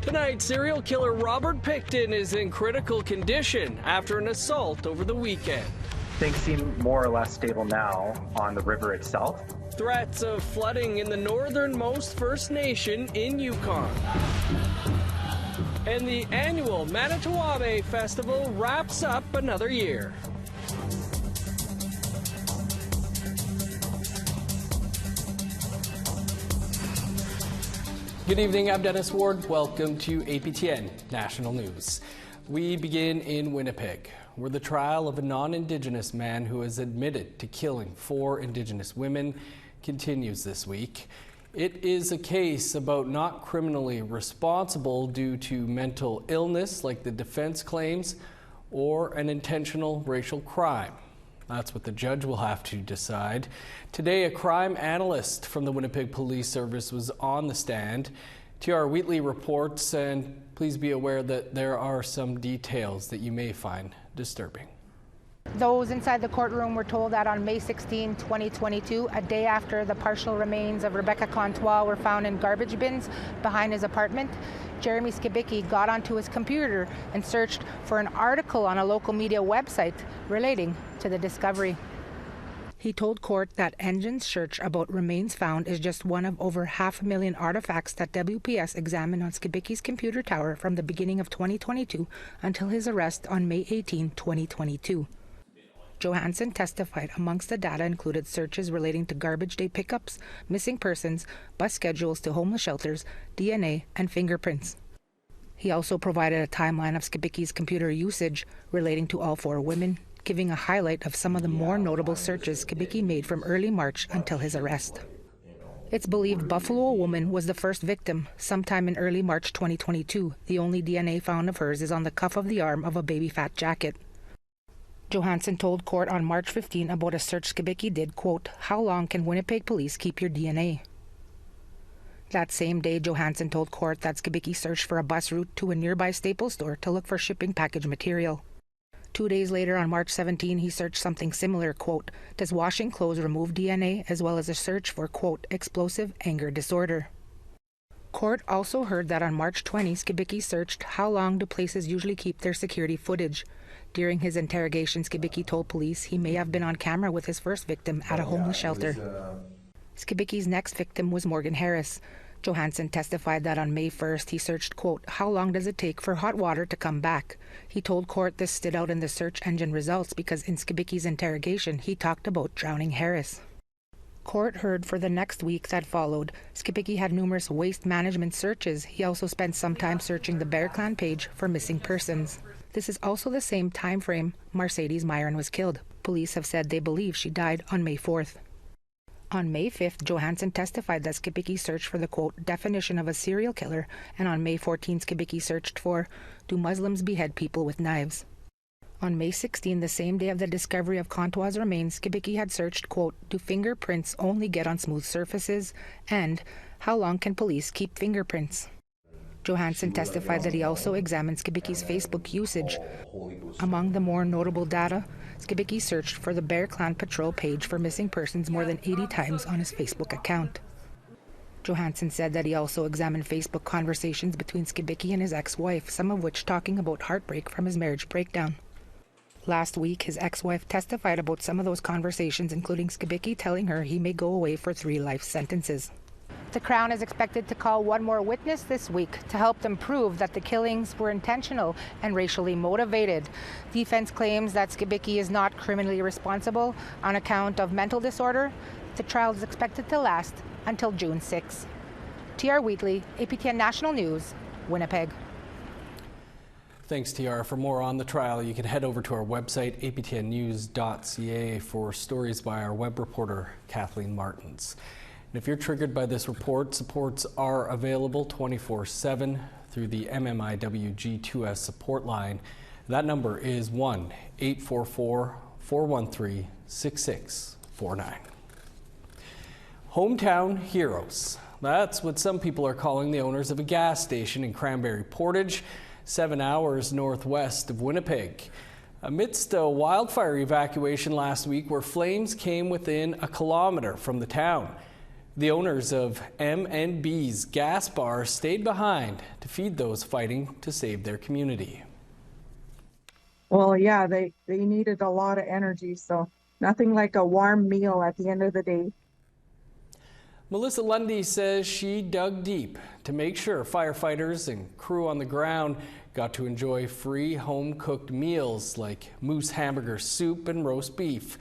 Tonight, serial killer Robert Pickton is in critical condition after an assault over the weekend. Things seem more or less stable now on the river itself. Threats of flooding in the northernmost First Nation in Yukon. And the annual Manito Ahbee Festival wraps up another year. Good evening, I'm Dennis Ward. Welcome to APTN National News. We begin in Winnipeg, where the trial of a non-Indigenous man who has admitted to killing 4 Indigenous women continues this week. It is a case about not criminally responsible due to mental illness, like the defense claims, or an intentional racial crime. That's what the judge will have to decide. Today, a crime analyst from the Winnipeg Police Service was on the stand. TR Wheatley reports, and please be aware that there are some details that you may find disturbing. Those inside the courtroom were told that on May 16, 2022, a day after the partial remains of Rebecca Contois were found in garbage bins behind his apartment, Jeremy Skibicki got onto his computer and searched for an article on a local media website relating to the discovery. He told court that Engine's search about remains found is just one of over 500,000 artifacts that WPS examined on Skibicki's computer tower from the beginning of 2022 until his arrest on May 18, 2022. Johansson testified amongst the data included searches relating to garbage day pickups, missing persons, bus schedules to homeless shelters, DNA, and fingerprints. He also provided a timeline of Skibicki's computer usage relating to all 4 women, giving a highlight of some of the more notable searches Skibicki made from early March until his arrest. It's believed Buffalo woman was the first victim sometime in early March 2022. The only DNA found of hers is on the cuff of the arm of a baby fat jacket. Johansson told court on March 15 about a search Skibicki did, quote, "How long can Winnipeg police keep your DNA?" That same day, Johansson told court that Skibicki searched for a bus route to a nearby Staples store to look for shipping package material. 2 days later, on March 17, he searched something similar, quote, "Does washing clothes remove DNA?" as well as a search for, quote, "explosive anger disorder." Court also heard that on March 20, Skibicki searched how long do places usually keep their security footage. During his interrogation, Skibicki told police he may have been on camera with his first victim at a homeless shelter. Skibicki's next victim was Morgan Harris. Johansson testified that on May 1st he searched, quote, "How long does it take for hot water to come back?" He told court this stood out in the search engine results because in Skibicki's interrogation he talked about drowning Harris. Court heard for the next week that followed. Skibicki had numerous waste management searches. He also spent some time searching the Bear Clan page for missing persons. This is also the same time frame Mercedes Myron was killed. Police have said they believe she died on May 4th. On May 5th, Johansson testified that Skibicki searched for the, quote, "definition of a serial killer," and on May 14, Skibicki searched for, "Do Muslims behead people with knives?" On May 16, the same day of the discovery of Contois' remains, Skibicki had searched, quote, "Do fingerprints only get on smooth surfaces?" and "How long can police keep fingerprints?" Johansson testified that he also examined Skibicki's Facebook usage. Among the more notable data, Skibicki searched for the Bear Clan Patrol page for missing persons more than 80 times on his Facebook account. Johansson said that he also examined Facebook conversations between Skibicki and his ex-wife, some of which talking about heartbreak from his marriage breakdown. Last week, his ex-wife testified about some of those conversations, including Skibicki telling her he may go away for 3 life sentences. The Crown is expected to call one more witness this week to help them prove that the killings were intentional and racially motivated. Defense claims that Skibicki is not criminally responsible on account of mental disorder. The trial is expected to last until June 6. TR Wheatley, APTN National News, Winnipeg. Thanks, TR. For more on the trial, you can head over to our website, aptnnews.ca, for stories by our web reporter, Kathleen Martins. And if you're triggered by this report, supports are available 24/7 through the MMIWG2S support line. That number is 1-844-413-6649. Hometown heroes. That's what some people are calling the owners of a gas station in Cranberry Portage, 7 hours northwest of Winnipeg. Amidst a wildfire evacuation last week where flames came within a kilometer from the town. The owners of M&B's gas bar stayed behind to feed those fighting to save their community. Well, yeah, they needed a lot of energy, so nothing like a warm meal at the end of the day. Melissa Lundy says she dug deep to make sure firefighters and crew on the ground got to enjoy free home-cooked meals like moose hamburger soup and roast beef.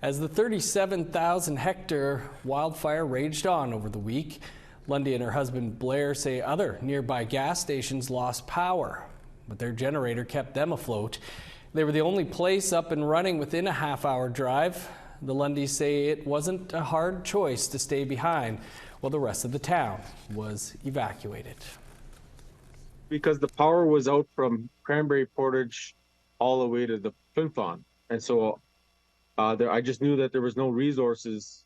As the 37,000-hectare wildfire raged on over the week, Lundy and her husband Blair say other nearby gas stations lost power, but their generator kept them afloat. They were the only place up and running within a half-hour drive. The Lundys say it wasn't a hard choice to stay behind while the rest of the town was evacuated. Because the power was out from Cranberry Portage all the way to the Flin-Flon. And so I just knew that there was no resources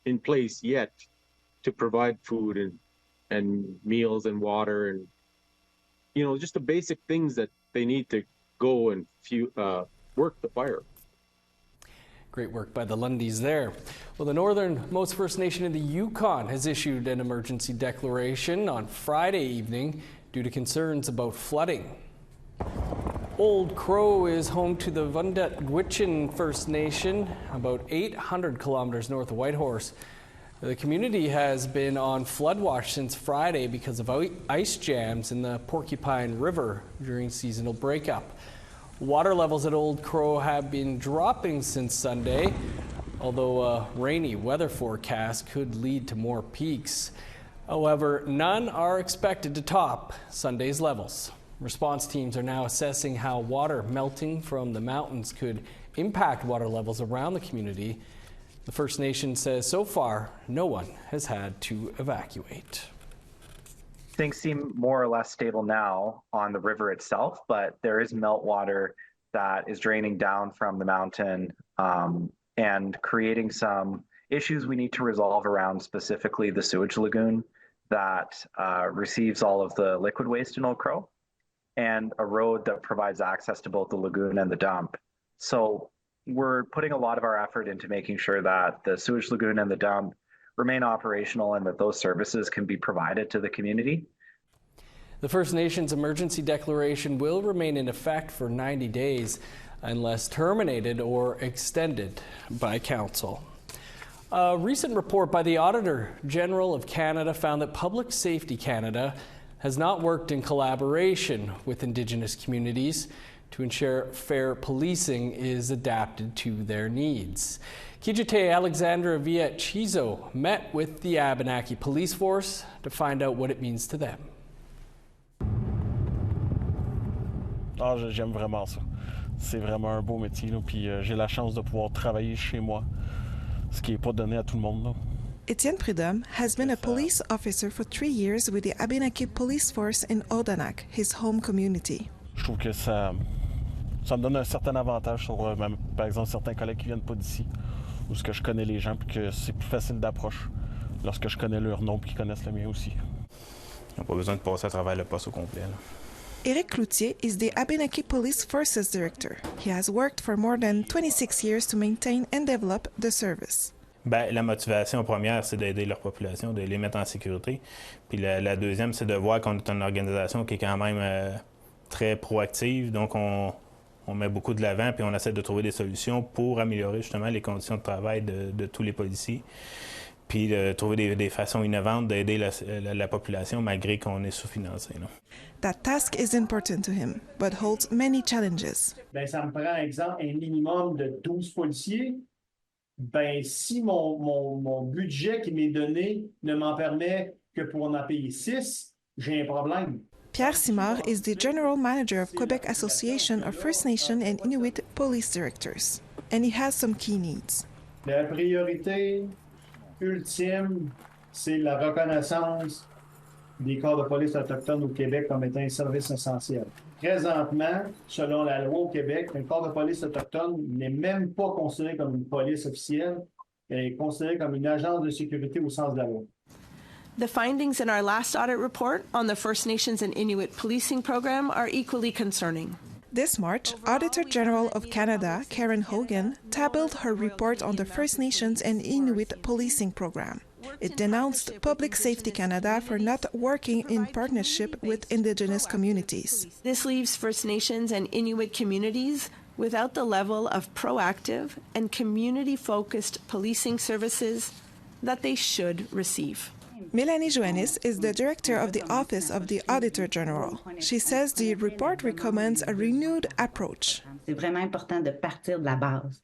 in place yet to provide food and meals and water and, you know, just the basic things that they need to go and work the fire. Great work by the Lundys there. Well, the northernmost First Nation in the Yukon has issued an emergency declaration on Friday evening due to concerns about flooding. Old Crow is home to the Vundet Gwich'in First Nation, about 800 kilometers north of Whitehorse. The community has been on flood watch since Friday because of ice jams in the Porcupine River during seasonal breakup. Water levels at Old Crow have been dropping since Sunday, although a rainy weather forecast could lead to more peaks. However, none are expected to top Sunday's levels. Response teams are now assessing how water melting from the mountains could impact water levels around the community. The First Nation says so far, no one has had to evacuate. Things seem more or less stable now on the river itself, but there is meltwater that is draining down from the mountain and creating some issues we need to resolve around specifically the sewage lagoon that receives all of the liquid waste in Old Crow, and a road that provides access to both the lagoon and the dump. So we're putting a lot of our effort into making sure that the sewage lagoon and the dump remain operational and that those services can be provided to the community. The First Nations emergency declaration will remain in effect for 90 days unless terminated or extended by Council. A recent report by the Auditor General of Canada found that Public Safety Canada has not worked in collaboration with Indigenous communities to ensure fair policing is adapted to their needs. Kijite Alexandra Viet-Chizo met with the Abenaki Police Force to find out what it means to them. J'aime vraiment ça. C'est vraiment un beau métier, là. Puis j'ai la chance de pouvoir travailler chez moi, ce qui n'est pas donné à tout le monde, là. Etienne Prudhomme has been a police officer for 3 years with the Abenaki Police Force in Odanak, his home community. Je trouve que ça me donne un certain avantage sur, par exemple, certains collègues qui viennent pas d'ici, où ce que je connais les gens, puis que c'est plus facile d'approche lorsque je connais leur nom, puis qu'ils connaissent le mien aussi. On n'a pas besoin de passer à travers le poste au complet, là. Eric Cloutier is the Abenaki Police Forces Director. He has worked for more than 26 years to maintain and develop the service. Bien, la motivation première, c'est d'aider leur population, de les mettre en sécurité. Puis la deuxième, c'est de voir qu'on est une organisation qui est quand même très proactive. Donc, on met beaucoup de l'avant, puis on essaie de trouver des solutions pour améliorer justement les conditions de travail de tous les policiers. Puis de trouver des façons innovantes d'aider la population malgré qu'on est sous-financé. That task is important to him, but holds many challenges. Ben, ça me prend, exemple, un minimum de 12 policiers. Ben, si mon budget qui m'est donné ne m'en permet que pour en payer 6, j'ai un problème. Pierre Simard is the General Manager of Quebec Association of First Nation and Inuit Police Directors, and he has some key needs. La priorité ultime, c'est la reconnaissance des corps de police autochtones au Québec comme étant un service essentiel. Présentement, selon la loi au Québec, un corps de police autochtone n'est même pas considéré comme une police officielle, il est considéré comme une agence de sécurité au sens de la loi. The findings in our last audit report on the First Nations and Inuit policing program are equally concerning. This March, Auditor General of Canada, Karen Hogan, tabled her report on the First Nations and Inuit policing program. It denounced Public Safety Canada for not working in partnership with Indigenous communities. This leaves First Nations and Inuit communities without the level of proactive and community-focused policing services that they should receive. Mélanie Joannis is the director of the Office of the Auditor General. She says the report recommends a renewed approach. C'est vraiment important de partir de la base.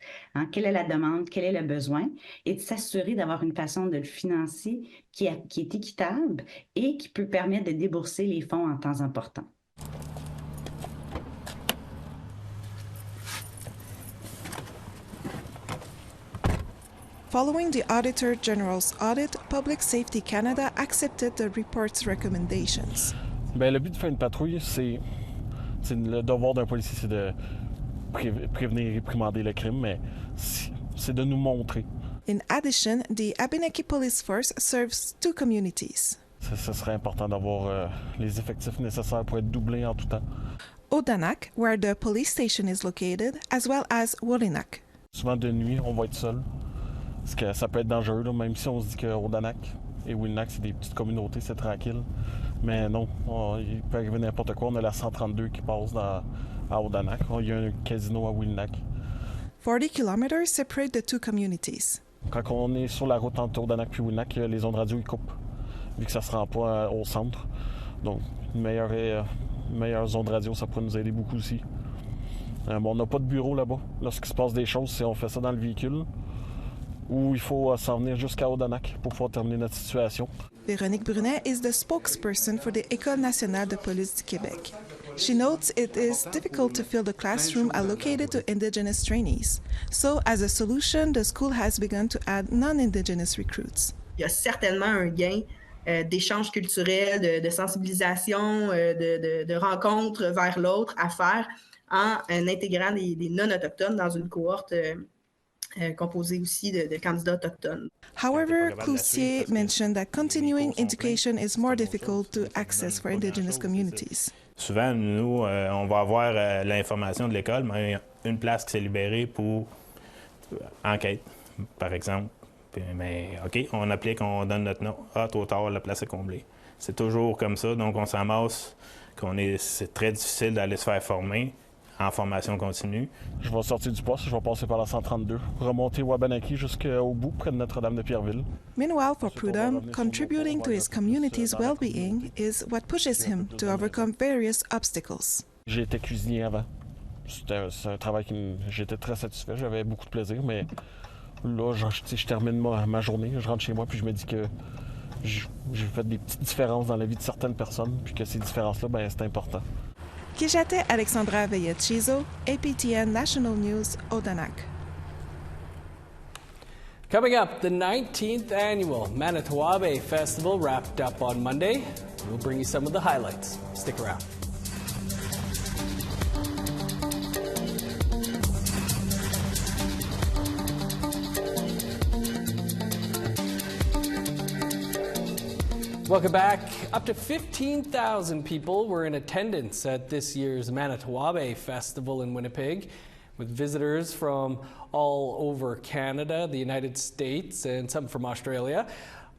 Quelle est la demande, quel est le besoin, et de s'assurer d'avoir une façon de le financer qui est équitable et qui peut permettre de débourser les fonds en temps important. Following the Auditor General's audit, Public Safety Canada accepted the report's recommendations. Le but de faire une patrouille, c'est le devoir d'un policier, c'est de prévenir et réprimander le crime, mais c'est de nous montrer. In addition, the Abenaki Police Force serves 2 communities. Ce serait important d'avoir les effectifs nécessaires pour être doublés en tout temps. Odanak, where the police station is located, as well as Wolinak. Souvent de nuit, on va être seul. Parce que ça peut être dangereux, là, même si on se dit que Odanak et Wildfire, c'est des petites communautés, c'est tranquille. Mais non, il peut arriver n'importe quoi. On a la 132 qui passe à Odanak. Il y a un casino à Wildfire. 40 kilometers separate the 2 communities. Quand on est sur la route entre Odanak et Wildfire, les ondes radio ils coupent, vu que ça ne se rend pas au centre. Donc, une meilleure onde radio, ça pourrait nous aider beaucoup aussi. On n'a pas de bureau là-bas. Lorsqu'il se passe des choses, on fait ça dans le véhicule. Ou il faut s'en venir jusqu'à Odanak pour pouvoir terminer notre situation. Véronique Brunet is the spokesperson for the École nationale de police du Québec. She notes it is difficult to fill the classroom allocated to Indigenous trainees. So, as a solution, the school has begun to add non-Indigenous recruits. Il y a certainement un gain d'échange culturel, de sensibilisation, de rencontres vers l'autre à faire en intégrant des non-autochtones dans une cohorte composé aussi de candidats autochtones. However, Cloutier mentioned that continuing education is more difficult to access for Indigenous communities. Souvent, nous, on va avoir l'information de l'école, mais une place qui s'est libérée pour enquête, par exemple. Mais OK, on applique, on donne notre nom. Ah, trop tard, la place est comblée. C'est toujours comme ça, donc on s'amasse, c'est très difficile d'aller se faire former en formation continue. Je vais sortir du poste, je vais passer par la 132, remonter Wabanaki jusqu'au bout, près de Notre-Dame de Pierreville. Meanwhile, for Prudhomme, contributing to his community's well-being is what pushes him to overcome various obstacles. J'ai été cuisinier avant. C'est un travail j'étais très satisfait, j'avais beaucoup de plaisir, mais là, je termine ma journée, je rentre chez moi, puis je me dis que j'ai fait des petites différences dans la vie de certaines personnes, puis que ces différences-là, c'est important. Kijate Alexandra Veillet-Chizo, APTN National News, Odanak. Coming up, the 19th annual Manito Ahbee Festival wrapped up on Monday. We'll bring you some of the highlights. Stick around. Welcome back. Up to 15,000 people were in attendance at this year's Manito Ahbee Festival in Winnipeg, with visitors from all over Canada, the United States, and some from Australia.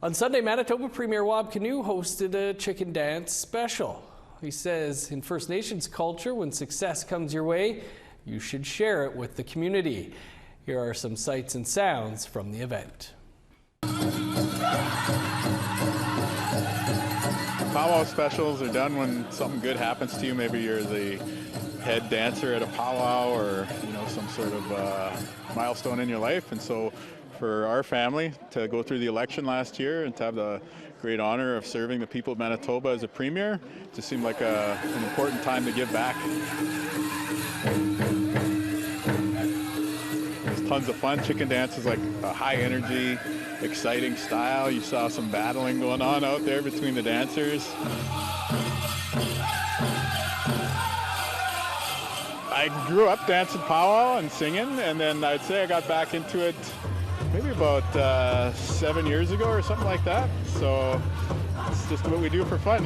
On Sunday, Manitoba Premier Wab Kinew hosted a chicken dance special. He says in First Nations culture, when success comes your way, you should share it with the community. Here are some sights and sounds from the event. Powwow specials are done when something good happens to you. Maybe you're the head dancer at a powwow, or some sort of milestone in your life. And so, for our family to go through the election last year and to have the great honor of serving the people of Manitoba as a premier, just seemed like an important time to give back. It was tons of fun. Chicken dance is like a high energy, exciting style. You saw some battling going on out there between the dancers. I grew up dancing powwow and singing, and then I'd say I got back into it maybe about 7 years ago or something like that. So it's just what we do for fun,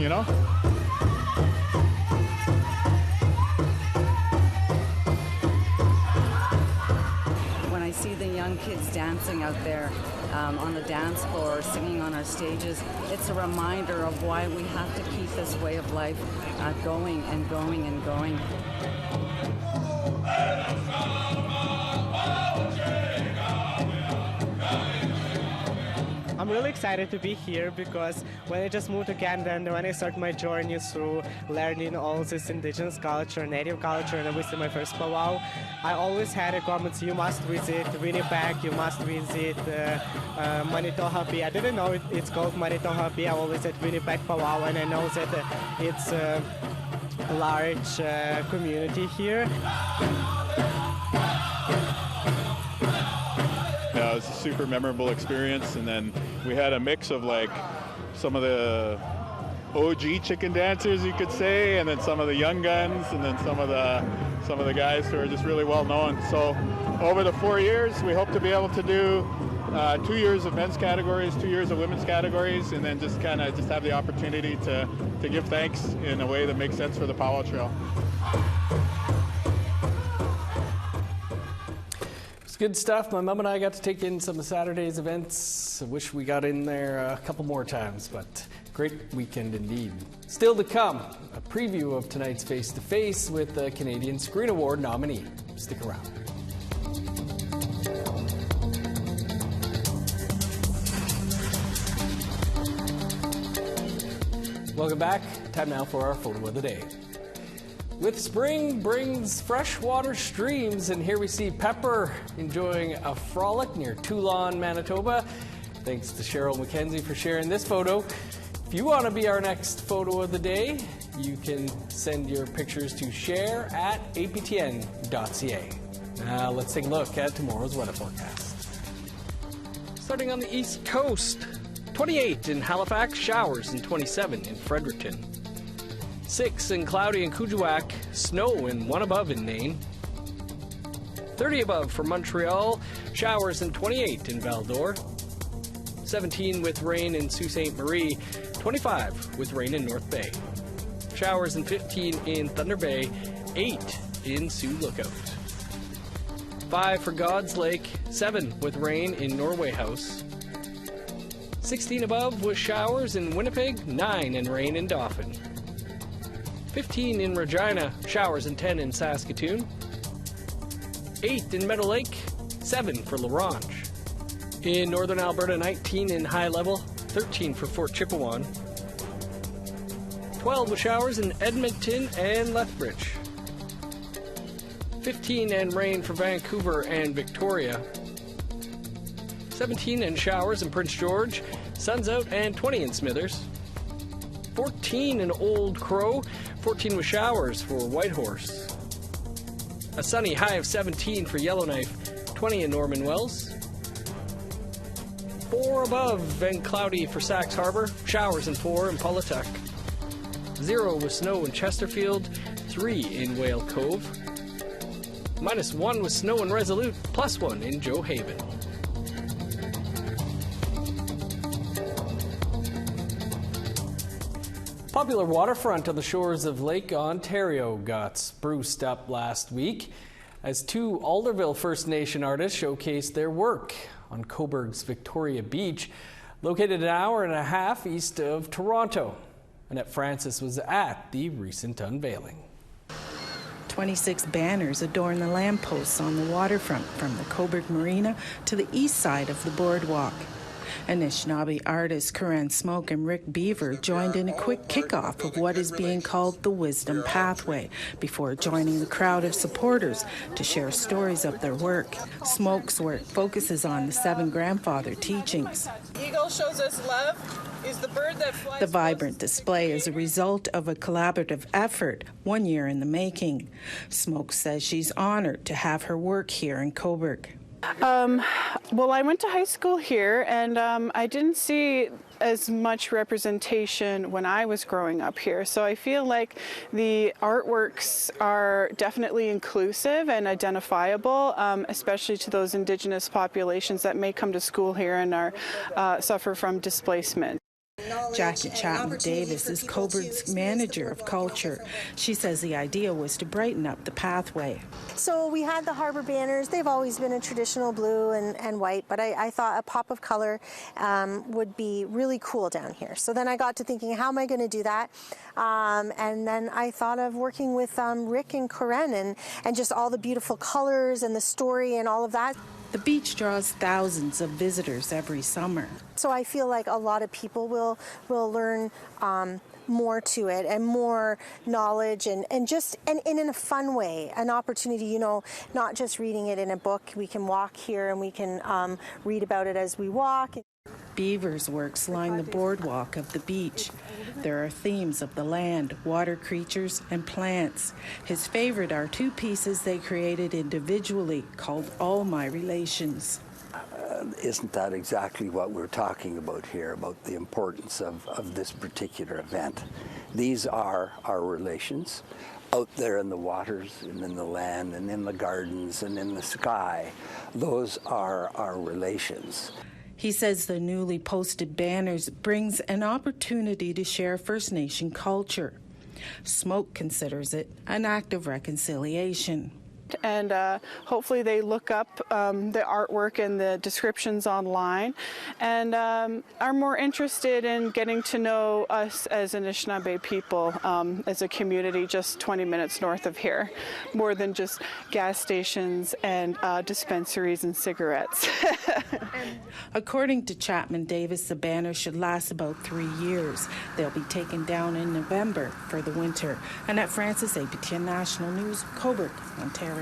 When I see the young kids dancing out there on the dance floor, singing on our stages, it's a reminder of why we have to keep this way of life going and going and going. I'm really excited to be here because when I just moved to Canada and when I started my journey through learning all this Indigenous culture, Native culture, and I visited my first powwow, I always had a comment: you must visit Winnipeg, you must visit Manito Ahbee. I didn't know it's called Manito Ahbee. I always said Winnipeg powwow, and I know that it's a large community here. Yeah, it was a super memorable experience, and then we had a mix of like some of the OG chicken dancers, you could say, and then some of the young guns, and then some of the guys who are just really well known. So over the 4 years, we hope to be able to do 2 years of men's categories, 2 years of women's categories, and then just kind of have the opportunity to give thanks in a way that makes sense for the powwow trail. Good stuff. My mom and I got to take in some of Saturday's events. I wish we got in there a couple more times, but great weekend indeed. Still to come, a preview of tonight's face-to-face with the Canadian Screen Award nominee. Stick around. Welcome back. Time now for our photo of the day. With spring brings freshwater streams, and here we see Pepper enjoying a frolic near Toulon, Manitoba. Thanks to Cheryl McKenzie for sharing this photo. If you want to be our next photo of the day, you can send your pictures to share@aptn.ca. Now let's take a look at tomorrow's weather forecast. Starting on the East Coast, 28 in Halifax, showers, and 27 in Fredericton. 6 and cloudy in Kuujjuaq, snow and 1 above in Nain. 30 above for Montreal, showers and 28 in Val-d'Or. 17 with rain in Sault Ste. Marie, 25 with rain in North Bay. Showers and 15 in Thunder Bay, 8 in Sioux Lookout. 5 for God's Lake, 7 with rain in Norway House. 16 above with showers in Winnipeg, 9 and rain in Dauphin. 15 in Regina, showers and 10 in Saskatoon. 8 in Meadow Lake, 7 for La Ronge. In northern Alberta, 19 in High Level, 13 for Fort Chipewyan. 12 with showers in Edmonton and Lethbridge. 15 and rain for Vancouver and Victoria. 17 and showers in Prince George, sun's out, and 20 in Smithers. 14 in Old Crow, 14 with showers for Whitehorse. A sunny high of 17 for Yellowknife, 20 in Norman Wells. 4 above and cloudy for Sax Harbor, showers and 4 in Pawlatuck. 0 with snow in Chesterfield, 3 in Whale Cove. -1 with snow in Resolute, +1 in Joe Haven. Popular waterfront on the shores of Lake Ontario got spruced up last week as 2 Alderville First Nation artists showcased their work on Cobourg's Victoria Beach, located an hour and a half east of Toronto. Annette Francis was at the recent unveiling. 26 banners adorn the lampposts on the waterfront from the Cobourg Marina to the east side of the boardwalk. Anishinaabe artists Corinne Smoke and Rick Beaver joined in a quick kickoff of what is being called the Wisdom Pathway before joining the crowd of supporters to share stories of their work. Smoke's work focuses on the 7 grandfather teachings. Eagle shows us love is the bird that flies. The vibrant display is a result of a collaborative effort 1 year in the making. Smoke says she's honored to have her work here in Cobourg. Well, I went to high school here, and I didn't see as much representation when I was growing up here. So I feel like the artworks are definitely inclusive and identifiable, especially to those Indigenous populations that may come to school here and are suffer from displacement. Jackie Chapman-Davis is Coburg's manager of culture. She says the idea was to brighten up the pathway. So we had the harbor banners. They've always been a traditional blue and white, but I thought a pop of color would be really cool down here. So then I got to thinking, how am I going to do that? And then I thought of working with Rick and Corinne and just all the beautiful colors and the story and all of that. The beach draws thousands of visitors every summer. So I feel like a lot of people will learn more to it and more knowledge and in a fun way, an opportunity, you know, not just reading it in a book. We can walk here and we can read about it as we walk. Beavers' works line the boardwalk of the beach. There are themes of the land, water creatures, and plants. His favorite are two pieces they created individually called All My Relations. Isn't that exactly what we're talking about here, about the importance of this particular event? These are our relations out there in the waters and in the land and in the gardens and in the sky. Those are our relations. He says the newly posted banners brings an opportunity to share First Nation culture. Smoke considers it an act of reconciliation. And hopefully they look up the artwork and the descriptions online and are more interested in getting to know us as Anishinaabe people as a community just 20 minutes north of here, more than just gas stations and dispensaries and cigarettes. According to Chapman-Davis, the banner should last about 3 years. They'll be taken down in November for the winter. Annette Francis, APTN National News, Cobourg, Ontario.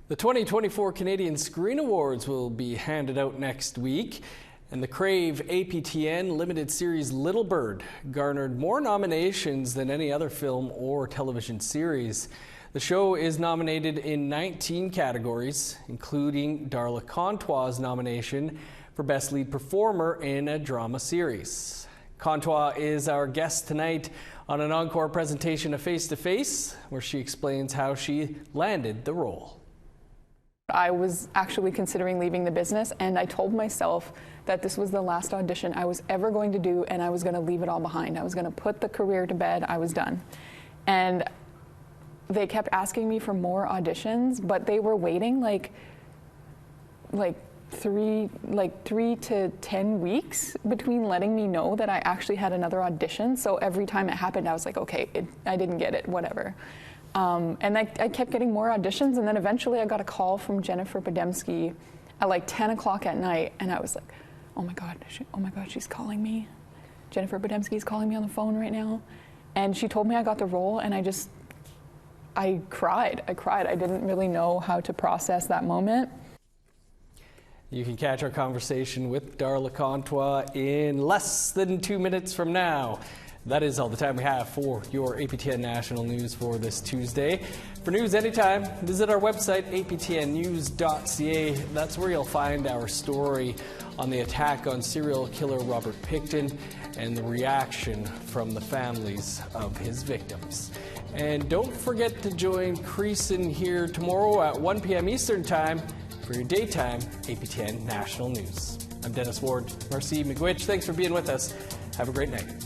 The 2024 Canadian Screen Awards will be handed out next week, and the Crave APTN limited series Little Bird garnered more nominations than any other film or television series. The show is nominated in 19 categories, including Darla Contois' nomination for Best Lead Performer in a Drama Series. Contois is our guest tonight on an encore presentation of Face to Face, where she explains how she landed the role. I was actually considering leaving the business, and I told myself that this was the last audition I was ever going to do, and I was going to leave it all behind. I was going to put the career to bed. I was done. And they kept asking me for more auditions, but they were waiting like 3 to 10 weeks between letting me know that I actually had another audition. So every time it happened, I was like, okay, I didn't get it, whatever. And I kept getting more auditions, and then eventually I got a call from Jennifer Podemski at like 10 o'clock at night, and I was like, oh my God, she's calling me. Jennifer Podemski is calling me on the phone right now. And she told me I got the role, and I cried. I didn't really know how to process that moment. You can catch our conversation with Darla Contois in less than 2 minutes from now. That is all the time we have for your APTN National News for this Tuesday. For news anytime, visit our website, aptnnews.ca. That's where you'll find our story on the attack on serial killer Robert Pickton and the reaction from the families of his victims. And don't forget to join Creason here tomorrow at 1 p.m. Eastern Time for your daytime APTN National News. I'm Dennis Ward. Marcy McGuitch, thanks for being with us. Have a great night.